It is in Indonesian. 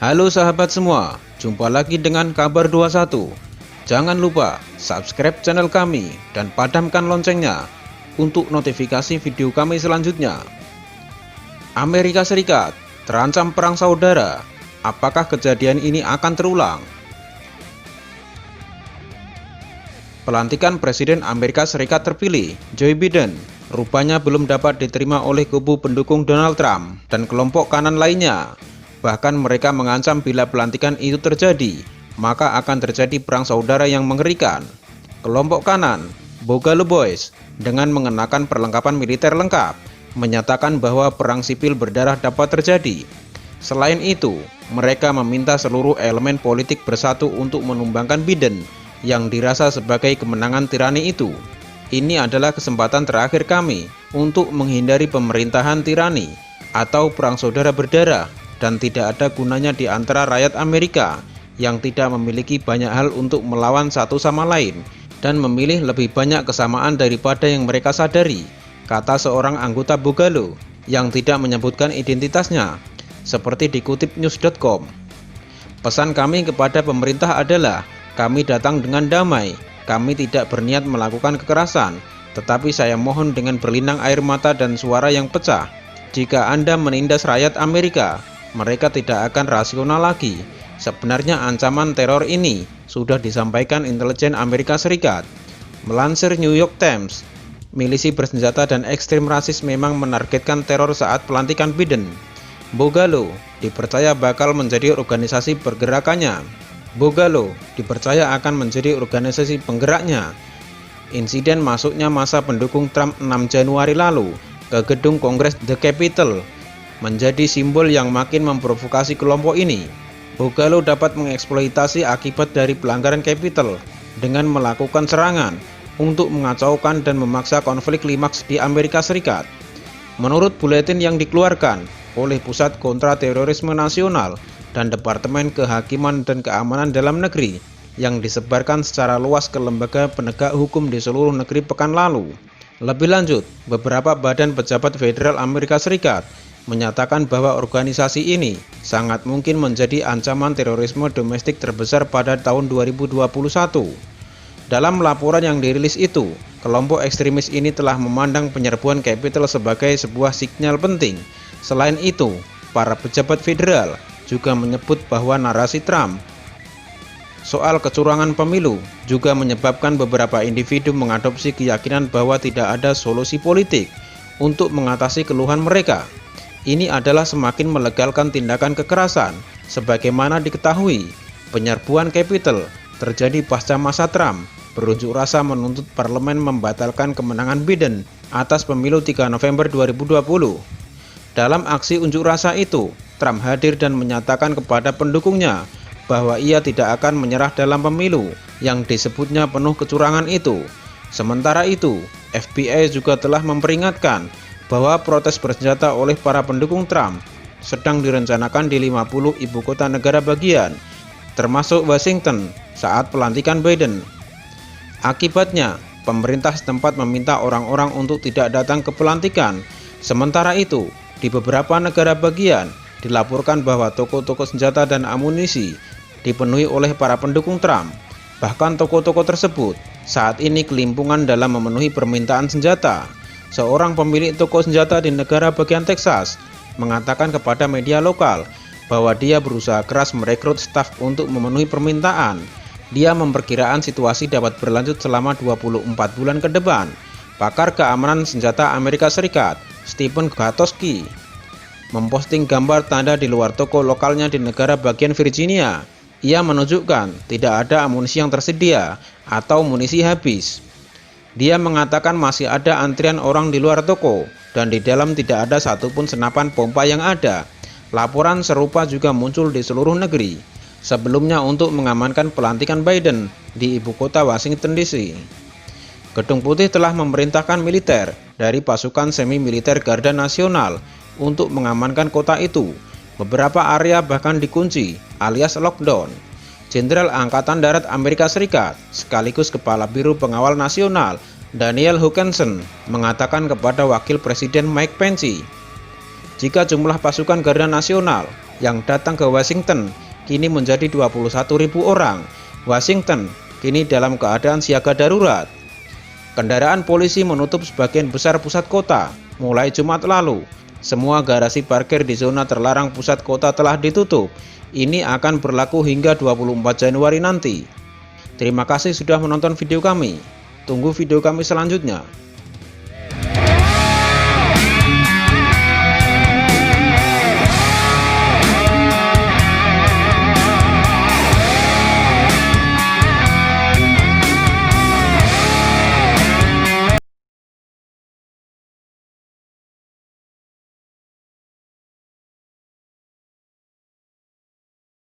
Halo sahabat semua, jumpa lagi dengan Kabar 21. Jangan lupa subscribe channel kami dan padamkan loncengnya untuk notifikasi video kami selanjutnya. Amerika Serikat terancam perang saudara. Apakah kejadian ini akan terulang? Pelantikan Presiden Amerika Serikat terpilih, Joe Biden, rupanya belum dapat diterima oleh kubu pendukung Donald Trump dan kelompok kanan lainnya. Bahkan mereka mengancam bila pelantikan itu terjadi, maka akan terjadi perang saudara yang mengerikan. Kelompok kanan, Boogaloo Boys, dengan mengenakan perlengkapan militer lengkap, menyatakan bahwa perang sipil berdarah dapat terjadi. Selain itu, mereka meminta seluruh elemen politik bersatu untuk menumbangkan Biden yang dirasa sebagai kemenangan tirani itu. Ini adalah kesempatan terakhir kami untuk menghindari pemerintahan tirani atau perang saudara berdarah, dan tidak ada gunanya di antara rakyat Amerika yang tidak memiliki banyak hal untuk melawan satu sama lain dan memilih lebih banyak kesamaan daripada yang mereka sadari, kata seorang anggota Boogaloo yang tidak menyebutkan identitasnya, seperti dikutip news.com. Pesan kami kepada pemerintah adalah, kami datang dengan damai, kami tidak berniat melakukan kekerasan, tetapi saya mohon dengan berlinang air mata dan suara yang pecah, jika Anda menindas rakyat Amerika, mereka tidak akan rasional lagi. Sebenarnya ancaman teror ini sudah disampaikan intelijen Amerika Serikat. Melansir New York Times, milisi bersenjata dan ekstrem rasis memang menargetkan teror saat pelantikan Biden. Boogaloo dipercaya bakal menjadi organisasi pergerakannya. Boogaloo dipercaya akan menjadi organisasi penggeraknya. Insiden masuknya masa pendukung Trump 6 Januari lalu ke gedung Kongres The Capitol menjadi simbol yang makin memprovokasi kelompok ini. Boogaloo dapat mengeksploitasi akibat dari pelanggaran Capitol dengan melakukan serangan untuk mengacaukan dan memaksa konflik klimaks di Amerika Serikat. Menurut buletin yang dikeluarkan oleh Pusat Kontra Terorisme Nasional dan Departemen Kehakiman dan Keamanan Dalam Negeri yang disebarkan secara luas ke lembaga penegak hukum di seluruh negeri pekan lalu. Lebih lanjut, beberapa badan pejabat federal Amerika Serikat menyatakan bahwa organisasi ini sangat mungkin menjadi ancaman terorisme domestik terbesar pada tahun 2021. Dalam laporan yang dirilis itu, kelompok ekstremis ini telah memandang penyerbuan Capitol sebagai sebuah sinyal penting. Selain itu, para pejabat federal juga menyebut bahwa narasi Trump soal kecurangan pemilu juga menyebabkan beberapa individu mengadopsi keyakinan bahwa tidak ada solusi politik untuk mengatasi keluhan mereka. Ini adalah semakin melegalkan tindakan kekerasan. Sebagaimana diketahui, penyerbuan Capitol terjadi pasca masa Trump berunjuk rasa menuntut parlemen membatalkan kemenangan Biden atas pemilu 3 November 2020. Dalam aksi unjuk rasa itu, Trump hadir dan menyatakan kepada pendukungnya bahwa ia tidak akan menyerah dalam pemilu yang disebutnya penuh kecurangan itu. Sementara itu, FBI juga telah memperingatkan bahwa protes bersenjata oleh para pendukung Trump sedang direncanakan di 50 ibu kota negara bagian, termasuk Washington, saat pelantikan Biden. Akibatnya, pemerintah setempat meminta orang-orang untuk tidak datang ke pelantikan. Sementara itu, di beberapa negara bagian, dilaporkan bahwa toko-toko senjata dan amunisi dipenuhi oleh para pendukung Trump. Bahkan toko-toko tersebut saat ini kelimpungan dalam memenuhi permintaan senjata. Seorang pemilik toko senjata di negara bagian Texas mengatakan kepada media lokal bahwa dia berusaha keras merekrut staf untuk memenuhi permintaan. Dia memperkirakan situasi dapat berlanjut selama 24 bulan ke depan. Pakar keamanan senjata Amerika Serikat, Stephen Gutowski, memposting gambar tanda di luar toko lokalnya di negara bagian Virginia. Ia menunjukkan tidak ada amunisi yang tersedia atau munisi habis. Dia mengatakan masih ada antrian orang di luar toko dan di dalam tidak ada satupun senapan pompa yang ada. Laporan serupa juga muncul di seluruh negeri sebelumnya untuk mengamankan pelantikan Biden di ibu kota Washington DC. Gedung Putih telah memerintahkan militer dari pasukan semi-militer Garda Nasional untuk mengamankan kota itu. Beberapa area bahkan dikunci alias lockdown. Jenderal Angkatan Darat Amerika Serikat sekaligus Kepala Biro Pengawal Nasional Daniel Hokanson mengatakan kepada Wakil Presiden Mike Pence, jika jumlah pasukan Garda Nasional yang datang ke Washington kini menjadi 21.000 orang. Washington kini dalam keadaan siaga darurat. Kendaraan polisi menutup sebagian besar pusat kota. Mulai Jumat lalu, semua garasi parkir di zona terlarang pusat kota telah ditutup. Ini akan berlaku hingga 24 Januari nanti. Terima kasih sudah menonton video kami. Tunggu video kami selanjutnya.